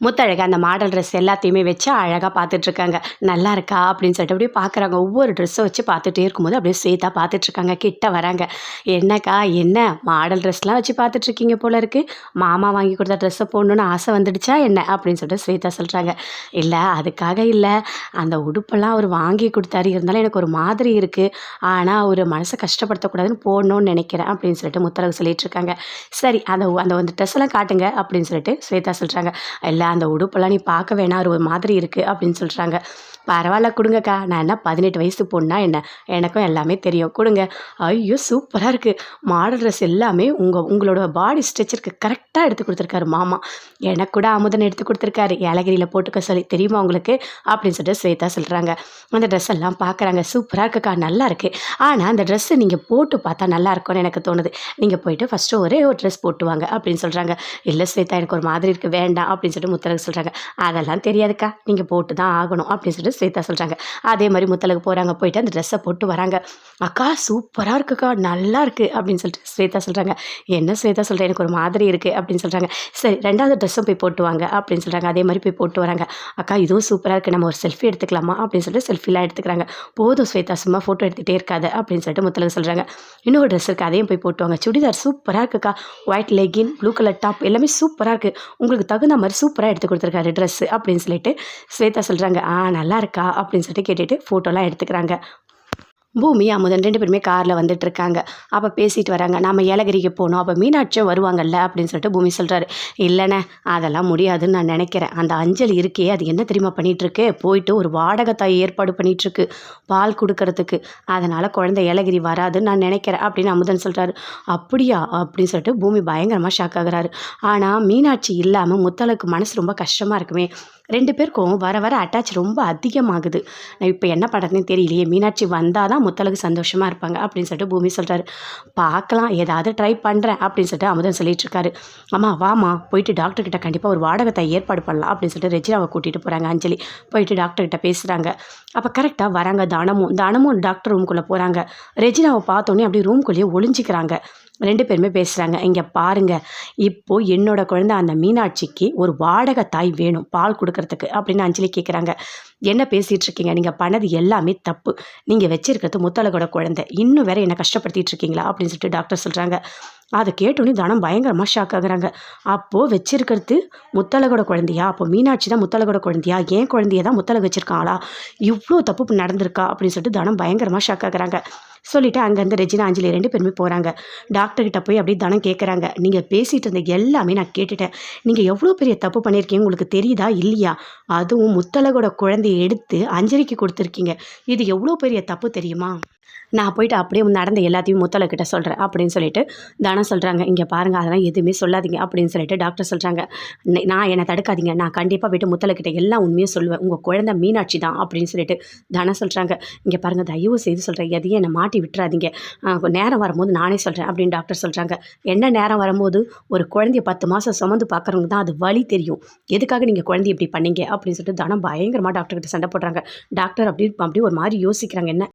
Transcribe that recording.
முத்தழகு அந்த model dress எல்லாத்தையுமே வச்சு அழகாக பார்த்துட்ருக்காங்க. நல்லா இருக்கா அப்படின்னு சொல்லிட்டு அப்படியே பார்க்குறாங்க. ஒவ்வொரு ட்ரெஸ்ஸை வச்சு பார்த்துட்டே இருக்கும்போது அப்படியே ஸ்வேதா பார்த்துட்ருக்காங்க. கிட்ட வராங்க. என்னக்கா என்ன மாடல் ட்ரெஸ்லாம் வச்சு பார்த்துட்ருக்கீங்க போல இருக்குது, மாமா வாங்கி கொடுத்த ட்ரெஸ்ஸை போடணுன்னு ஆசை வந்துடுச்சா என்ன அப்படின்னு சொல்லிட்டு ஸ்வேதா சொல்கிறாங்க. இல்லை அதுக்காக இல்லை, அந்த உடுப்பெல்லாம் அவர் வாங்கி கொடுத்தாரு, இருந்தாலும் எனக்கு ஒரு மாதிரி இருக்குது, ஆனால் அவர் மனசை கஷ்டப்படுத்தக்கூடாதுன்னு போடணும்னு நினைக்கிறேன் அப்படின்னு சொல்லிட்டு முத்தழகு சொல்லிட்டு இருக்காங்க. சரி அந்த அந்த வந்து ட்ரெஸ்ஸெல்லாம் காட்டுங்க அப்படின்னு சொல்லிட்டு ஸ்வேதா சொல்கிறாங்க. இல்லை அந்த உடுப்பெல்லாம் நீ பார்க்க வேணாம், ஒரு மாதிரி இருக்குது அப்படின்னு சொல்கிறாங்க. பரவாயில்ல கொடுங்கக்கா, நான் என்ன 18 வயசு பொண்ணா என்ன, எனக்கும் எல்லாமே தெரியும், கொடுங்க. ஐயோ சூப்பராக இருக்குது, மாடல் ட்ரெஸ் எல்லாமே உங்களோட பாடி ஸ்ட்ரெச்சருக்கு கரெக்டாக எடுத்து கொடுத்துருக்காரு மாமா, எனக்கு கூட அமுதன் எடுத்து கொடுத்துருக்காரு ஏலகிரியில் போட்டுக்க சொல்லி, தெரியுமா உங்களுக்கு அப்படின்னு சொல்லிட்டு ஸ்வேதா சொல்கிறாங்க. அந்த ட்ரெஸ் எல்லாம் பார்க்குறாங்க. சூப்பராக இருக்குக்கா, நல்லா இருக்குது, ஆனால் அந்த ட்ரெஸ்ஸை நீங்கள் போட்டு பார்த்தா நல்லா இருக்கும்னு எனக்கு தோணுது, நீங்கள் போயிட்டு ஃபஸ்ட்டு ஒரே ஒரு ட்ரெஸ் போட்டு வாங்க அப்படின்னு சொல்கிறாங்க. இல்லை ஸ்வேதா எனக்கு ஒரு மாதிரி இருக்குது, வேண்டாம் அப்படின்னு சொல்லிட்டு முத்தழகு சொல்கிறாங்க. அதெல்லாம் தெரியாதுக்கா, நீங்கள் போட்டு தான் ஆகணும் அப்படின்னு சொல்லிட்டு ஸ்வேதா சொல்கிறாங்க. அதே மாதிரி முத்தழகு போகிறாங்க, போயிட்டு அந்த ட்ரெஸ்ஸை போட்டு வராங்க. அக்கா சூப்பராக இருக்குக்கா, நல்லா இருக்குது அப்படின்னு சொல்லிட்டு ஸ்வேதா சொல்கிறாங்க. என்ன ஸ்வேதா சொல்கிறேன், எனக்கு ஒரு மாதிரி இருக்குது அப்படின்னு சொல்கிறாங்க. சரி ரெண்டாவது ட்ரெஸ்ஸும் போய் போட்டு வாங்க அப்படின்னு சொல்கிறாங்க. அதே மாதிரி போய் போட்டு வராங்க. அக்கா இதுவும் சூப்பராக இருக்குது, நம்ம ஒரு செல்ஃபி எடுத்துக்கலாமா அப்படின்னு சொல்லிட்டு செல்ஃபிலாம் எடுத்துக்கிறாங்க. போதும் ஸ்வேதா சும்மா ஃபோட்டோ எடுத்துகிட்டே இருக்காது அப்படின்னு சொல்லிட்டு முத்தழகு சொல்கிறாங்க. இன்னொரு ட்ரெஸ் இருக்குது, அதையும் போய் போட்டு வாங்க. சுடிதார் சூப்பராக இருக்குக்கா, white legging, blue colour top எல்லாமே சூப்பராக இருக்குது, உங்களுக்கு தகுந்த மாதிரி சூப்பராக எடுத்து கொடுத்துருக்காரு ட்ரெஸ்ஸு அப்படின்னு சொல்லிட்டு ஸ்வேதா சொல்கிறாங்க. நல்லா இருக்கா அப்படின்னு சொல்லிட்டு கேட்டுட்டு ஃபோட்டோலாம் எடுத்துக்கிறாங்க. பூமி அமுதன் 2 பேருமே காரில் வந்துட்டுருக்காங்க. அப்போ பேசிட்டு வராங்க. நம்ம ஏலகிரிக்கு போகணும், அப்போ மீனாட்சியும் வருவாங்கல்ல அப்படின்னு சொல்லிட்டு பூமி சொல்கிறாரு. இல்லைண்ணே அதெல்லாம் முடியாதுன்னு நான் நினைக்கிறேன், அந்த அஞ்சலி இருக்கே அது என்ன தெரியுமா பண்ணிகிட்ருக்கு, போயிட்டு ஒரு வாடகை தாய் ஏற்பாடு பண்ணிகிட்ருக்கு பால் கொடுக்கறதுக்கு, அதனால் குழந்தை ஏலகிரி வராதுன்னு நான் நினைக்கிறேன் அப்படின்னு அமுதன் சொல்கிறாரு. அப்படியா அப்படின்னு சொல்லிட்டு பூமி பயங்கரமாக ஷாக் ஆகுறாரு. ஆனால் மீனாட்சி இல்லாமல் முத்தழகுக்கு மனசு ரொம்ப கஷ்டமாக இருக்குமே, 2 பேருக்கும் வர வர அட்டாச் ரொம்ப அதிகமாகுது, இப்போ என்ன பண்ணுறதுன்னு தெரியலையே, மீனாட்சி வந்தால் தான் முத்தழகு சந்தோஷமாக இருப்பாங்க அப்படின்னு சொல்லிட்டு பூமி சொல்கிறாரு. பார்க்கலாம் ஏதாவது ட்ரை பண்ணுறேன் அப்படின்னு சொல்லிட்டு அமுதன் சொல்லிட்டு இருக்காரு. அம்மா வாமா போயிட்டு டாக்டர்கிட்ட கண்டிப்பாக ஒரு வாடகத்தை ஏற்பாடு பண்ணலாம் அப்படின்னு சொல்லிட்டு ரெஜினாவை கூட்டிகிட்டு போகிறாங்க. அஞ்சலி போயிட்டு டாக்டர்கிட்ட பேசுகிறாங்க. அப்போ கரெக்டாக வராங்க. தானமும் டாக்டர் ரூம்குள்ளே போகிறாங்க. ரெஜினாவை பார்த்தோன்னே அப்படியே ரூம்குள்ளேயே ஒளிஞ்சிக்கிறாங்க. 2 பேருமே பேசுகிறாங்க. இங்கே பாருங்கள், இப்போது என்னோட குழந்தை அந்த மீனாட்சிக்கு ஒரு வாடகை தாய் வேணும் பால் கொடுக்கறதுக்கு அப்படின்னு அஞ்சலி கேட்குறாங்க. என்ன பேசிகிட்டு இருக்கீங்க, நீங்கள் பண்ணது எல்லாமே தப்பு, நீங்கள் வச்சிருக்கிறது முத்தழகோட குழந்தை, இன்னும் வேற என்ன கஷ்டப்படுத்திட்டு இருக்கீங்களா அப்படின்னு சொல்லிட்டு டாக்டர் சொல்கிறாங்க. அதை கேட்டோன்னே தனம் பயங்கரமாக ஷாக் ஆகுறாங்க. அப்போது வச்சிருக்கிறது முத்தழகோட குழந்தையா, அப்போ மீனாட்சி தான் முத்தழகோட குழந்தையா, ஏன் குழந்தைய தான் முத்தழகு வச்சிருக்காங்களா, இவ்வளோ தப்பு நடந்திருக்கா அப்படின்னு சொல்லிட்டு தனம் பயங்கரமாக ஷாக் ஆகுறாங்க. சொல்லிவிட்டு அங்கேருந்து ரெஜினா அஞ்சலி 2 பேருமே போகிறாங்க. டாக்டர்கிட்ட போய் அப்படியே தனம் கேட்குறாங்க. நீங்கள் பேசிகிட்டு இருந்த எல்லாமே நான் கேட்டுட்டேன், நீங்கள் எவ்வளோ பெரிய தப்பு பண்ணியிருக்கீங்க உங்களுக்கு தெரியுதா இல்லையா, அதுவும் முத்தழகோட குழந்தைய எடுத்து அஞ்சலிக்கு கொடுத்துருக்கீங்க, இது எவ்வளோ பெரிய தப்பு தெரியுமா, நான் போயிட்டு அப்படியே நடந்த எல்லாத்தையும் முத்தழகிட்ட சொல்கிறேன் அப்படின்னு சொல்லிட்டு தனம் சொல்கிறாங்க. இங்கே பாருங்கள் அதெல்லாம் எதுவுமே சொல்லாதீங்க அப்படின்னு சொல்லிட்டு டாக்டர் சொல்கிறாங்க. நான் என்னை தடுக்காதீங்க, நான் கண்டிப்பாக போய்ட்டு முத்தழகிட்ட எல்லா உண்மையும் சொல்லுவேன், உங்கள் குழந்தை மீனாட்சி தான் அப்படின்னு சொல்லிட்டு தனம் சொல்கிறாங்க. இங்கே பாருங்கள் தயவு செய்து சொல்கிறேன், எதையும் என்னை மாட்டி விட்டுறாதீங்க, நேரம் வரும்போது நானே சொல்கிறேன் அப்படின்னு டாக்டர் சொல்கிறாங்க. என்ன நேரம் வரும்போது, ஒரு குழந்தைய 10 மாதம் சுமந்து பார்க்குறவங்க தான் அது வலி தெரியும், எதுக்காக நீங்கள் குழந்தைய இப்படி பண்ணீங்க அப்படின்னு சொல்லிட்டு தனம் பயங்கரமாக டாக்டர்கிட்ட சண்டை போடுறாங்க. டாக்டர் அப்படி ஒரு மாதிரி யோசிக்கிறாங்க. என்ன